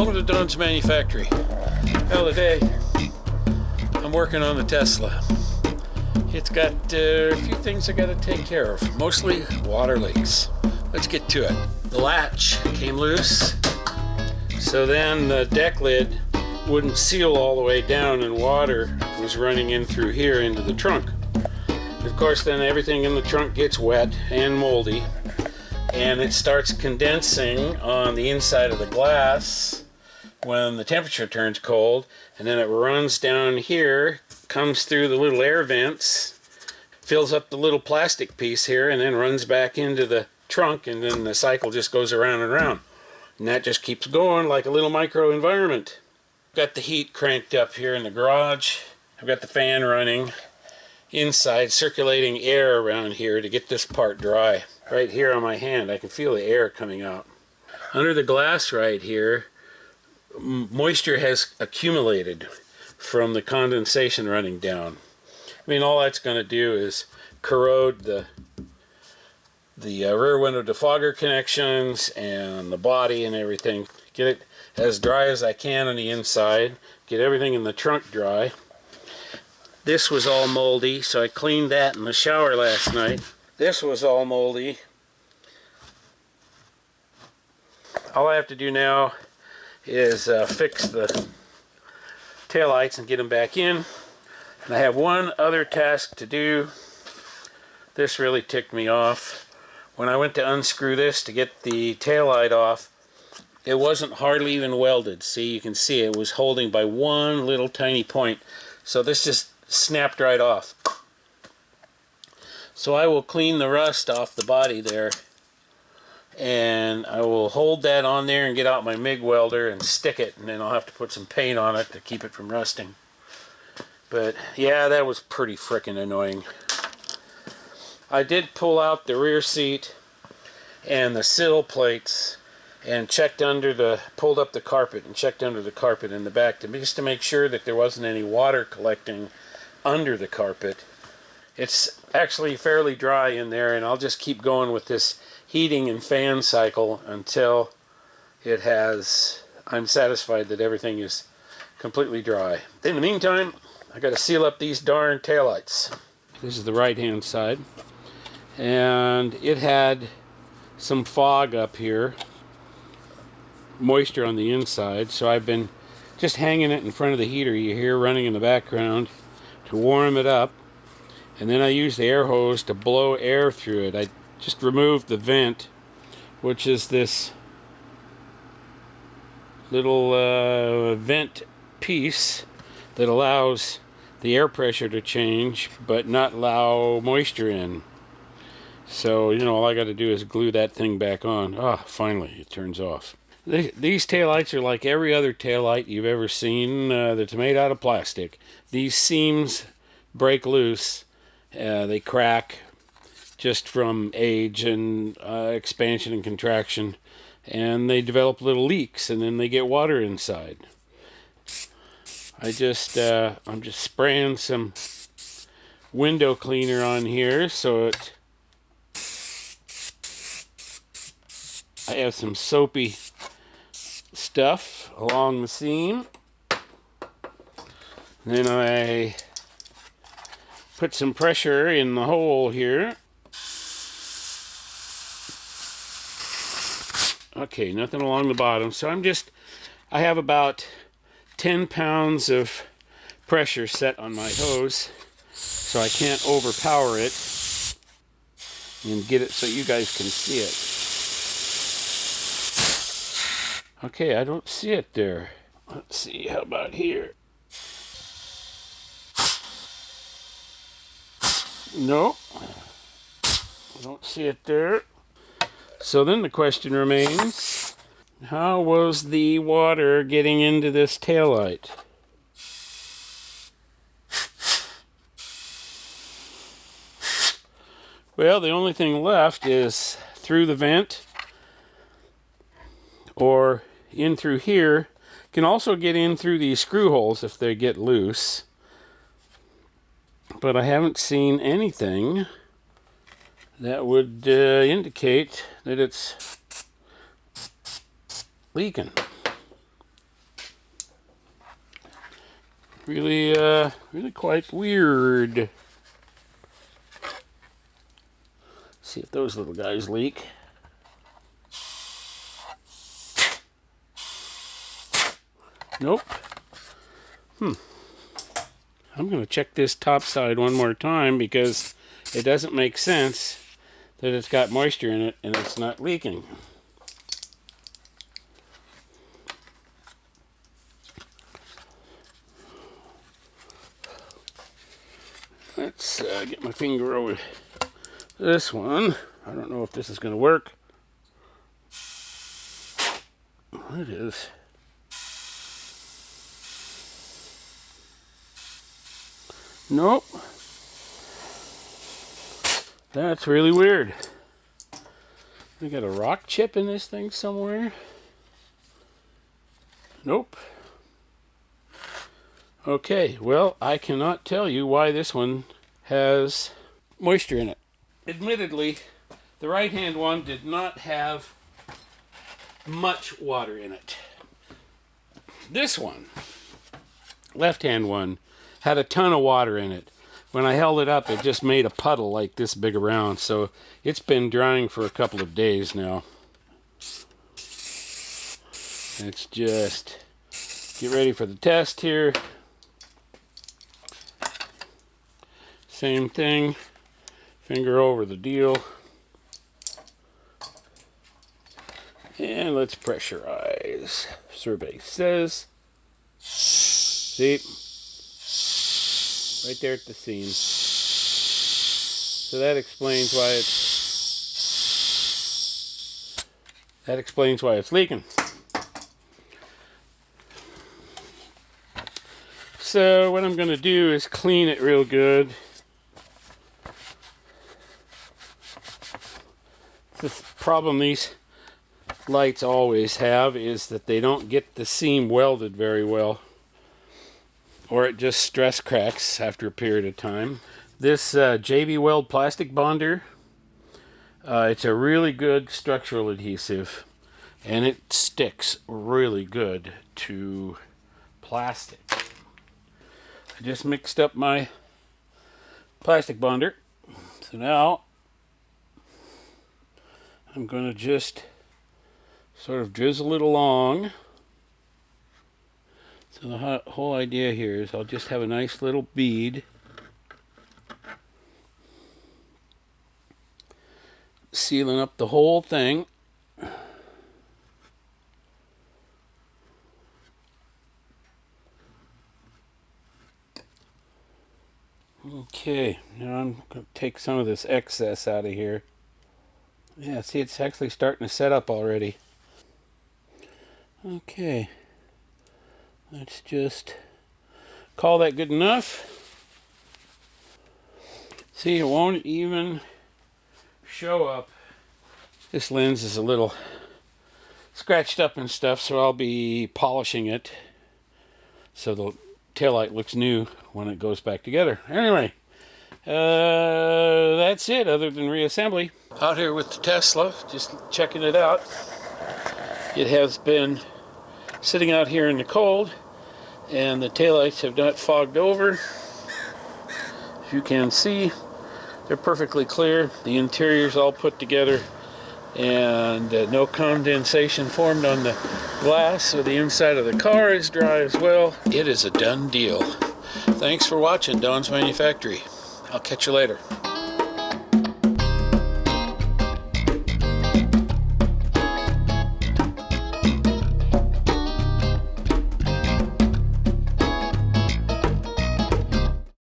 Welcome to Don's Manufactory. Well, today I'm working on the Tesla. It's got a few things I got to take care of, mostly water leaks. Let's get to it. The latch came loose, so then the deck lid wouldn't seal all the way down and water was running in through here into the trunk. Of course, then everything in the trunk gets wet and moldy, and it starts condensing on the inside of the glass when the temperature turns cold, and then it runs down here, comes through the little air vents, fills up the little plastic piece here, and then runs back into the trunk, and then the cycle just goes around and around. And that just keeps going like a little micro environment. Got the heat cranked up here in the garage. I've got the fan running inside, circulating air around here to get this part dry. Right here on my hand, I can feel the air coming out. Under the glass right here, moisture has accumulated from the condensation running down. I mean, all that's going to do is corrode the rear window defogger connections and the body and everything. Get it as dry as I can on the inside. Get everything in the trunk dry. This was all moldy, so I cleaned that in the shower last night. This was all moldy. All I have to do now is fix the taillights and get them back in. And I have one other task to do. This really ticked me off. When I went to unscrew this to get the taillight off, it wasn't hardly even welded. See, you can see it was holding by one little tiny point. So this just snapped right off. So I will clean the rust off the body there, and I will hold that on there and get out my MIG welder and stick it, and then I'll have to put some paint on it to keep it from rusting. But yeah, that was pretty frickin' annoying. I did pull out the rear seat and the sill plates and pulled up the carpet and checked under the carpet in the back just to make sure that there wasn't any water collecting under the carpet. It's actually fairly dry in there, and I'll just keep going with this heating and fan cycle until I'm satisfied that everything is completely dry. In the meantime, I got to seal up these darn taillights. This is the right hand side, and it had some fog up here, moisture on the inside, so I've been just hanging it in front of the heater you hear running in the background to warm it up, and then I use the air hose to blow air through it. I just removed the vent, which is this little vent piece that allows the air pressure to change but not allow moisture in. So, you know, all I got to do is glue that thing back on. Ah, finally, it turns off. These taillights are like every other taillight you've ever seen that's made out of plastic. These seams break loose. They crack just from age and expansion and contraction, and they develop little leaks, and then they get water inside. I'm just spraying some window cleaner on here so I have some soapy stuff along the seam. Then I put some pressure in the hole here. Okay, nothing along the bottom. So I have about 10 pounds of pressure set on my hose, so I can't overpower it, and get it so you guys can see it. Okay, I don't see it there. Let's see, how about here? Nope, I don't see it there. So then the question remains, how was the water getting into this taillight? Well, the only thing left is through the vent or in through here. Can also get in through these screw holes if they get loose. But I haven't seen anything that would indicate that it's leaking. Really quite weird. See if those little guys leak. Nope. I'm going to check this top side one more time because it doesn't make sense that it's got moisture in it and it's not leaking. Let's get my finger over this one. I don't know if this is going to work. It is. Nope. That's really weird. We got a rock chip in this thing somewhere. Nope. Okay, well, I cannot tell you why this one has moisture in it. Admittedly, the right-hand one did not have much water in it. This one, left-hand one, had a ton of water in it. When I held it up, it just made a puddle like this big around, so it's been drying for a couple of days now. Let's just get ready for the test here. Same thing, finger over the deal. And let's pressurize. Survey says. See? Right there at the seam. So that explains why it's leaking. So what I'm going to do is clean it real good. The problem these lights always have is that they don't get the seam welded very well, or it just stress cracks after a period of time. This JB Weld plastic bonder, it's a really good structural adhesive, and it sticks really good to plastic. I just mixed up my plastic bonder, so now I'm going to just sort of drizzle it along. So the whole idea here is I'll just have a nice little bead sealing up the whole thing. Okay, now I'm going to take some of this excess out of here. Yeah, see, it's actually starting to set up already. Okay, let's just call that good enough. See, it won't even show up. This lens is a little scratched up and stuff, so I'll be polishing it so the taillight looks new when it goes back together. Anyway, that's it other than reassembly. Out here with the Tesla, just checking it out. It has been sitting out here in the cold, and the taillights have not fogged over. As you can see, they're perfectly clear. The interior's all put together, and no condensation formed on the glass, so the inside of the car is dry as well. It is a done deal. Thanks for watching Don's Manufactory. I'll catch you later.